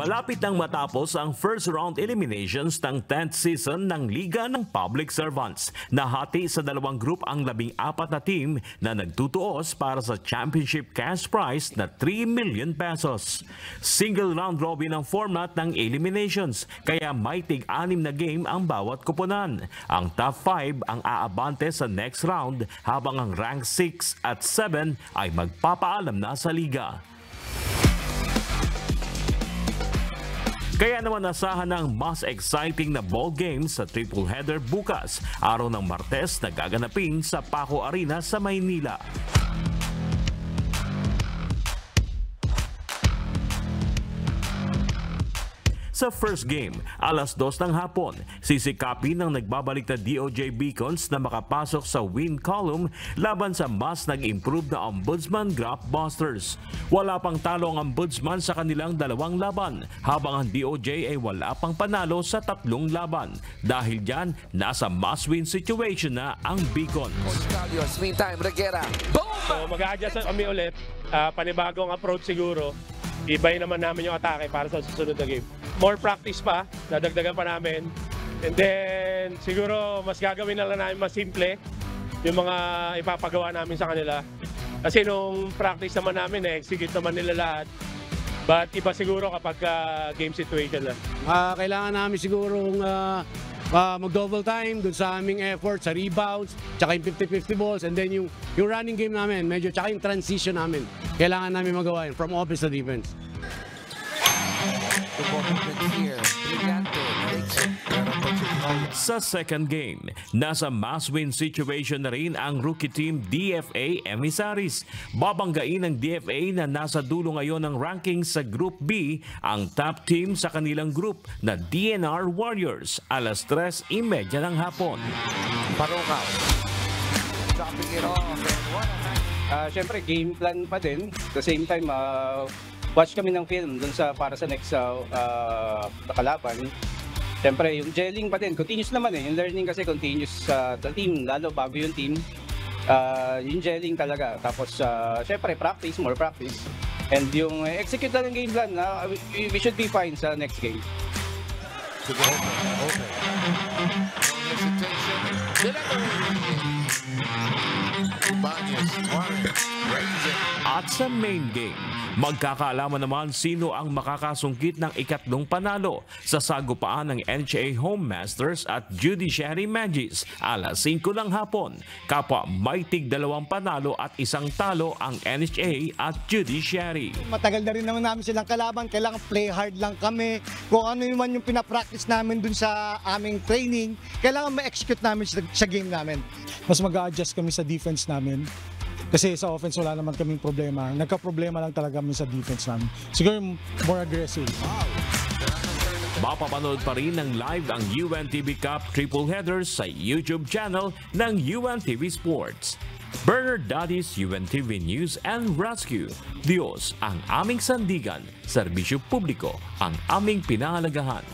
Malapit nang matapos ang first round eliminations ng 10th season ng Liga ng Public Servants. Nahati sa dalawang group ang 14 na team na nagtutuos para sa championship cash prize na 3 million pesos. Single round robin ang format ng eliminations, kaya may tig-6 na game ang bawat kuponan. Ang top 5 ang aabante sa next round, habang ang rank 6 at 7 ay magpapaalam na sa liga. Kaya naman asahan ng mas exciting na ball games sa triple header bukas, araw ng Martes na gaganapin sa Paco Arena sa Maynila. Sa first game, alas 2 ng hapon, sisikapin ng nagbabalik na DOJ Beacons na makapasok sa win column laban sa mas nag-improve na Ombudsman Graftbusters. Wala pang talo ang Ombudsman sa kanilang dalawang laban, habang ang DOJ ay wala pang panalo sa 3 laban. Dahil dyan, nasa must-win situation na ang Beacons. Meantime, Reguera. Boom! So mag-a-adjust kami ulit, panibagong approach siguro. Ibayin naman namin yung atake para sa susunod na game. More practice pa, dadagdagan pa namin. And then, siguro mas gagawin na lang namin mas simple yung mga ipapagawa namin sa kanila. Kasi nung practice naman namin, execute naman nila lahat. But iba siguro kapag game situation lang. Kailangan namin sigurong mag-double time dun sa aming effort, sa rebounds, tsaka yung 50-50 balls, and then yung running game namin, medyo, tsaka yung transition namin. Kailangan namin magawa yun, from offense to defense. Sa second game, nasa must-win situation na rin ang rookie team DFA Emissaries. Babanggain ng DFA na nasa dulo ngayon ng rankings sa Group B ang top team sa kanilang group na DNR Warriors. Alas 3:30 ng hapon. Parukaw. Dropping it off. Siyempre, game plan pa din. At the same time, watch kami ng film dun para sa next kalaban. Siyempre, yung gelling pa din, continuous naman eh. Yung learning kasi continuous sa team, lalo bago yung team. Yung gelling talaga. Tapos, siyempre, practice, more practice. And yung execute na ng game plan, we should be fine sa next game. At sa main game, magkakaalaman naman sino ang makakasungkit ng ikatlong panalo sa sagupaan ng NHA Home Masters at Judiciary Magis. Alas 5 ng hapon, kapwa may tig-2 panalo at 1 talo ang NHA at Judiciary. Matagal na rin naman namin silang kalaban, kailangan play hard lang kami. Kung ano man yung pinapractice namin dun sa aming training, kailangan ma-execute namin sa game namin. Mas mag-a-adjust kami sa defense namin. Kasi sa offense wala naman kaming problema. Nagka-problema lang talaga kami sa defense namin. Siguro more aggressive. Mapapanood pa rin ng live ang UNTV Cup Triple Headers sa YouTube channel ng UNTV Sports. Bernard Dadis, UNTV News and Rescue. Diyos ang aming sandigan, serbisyo publiko ang aming pinahalagahan.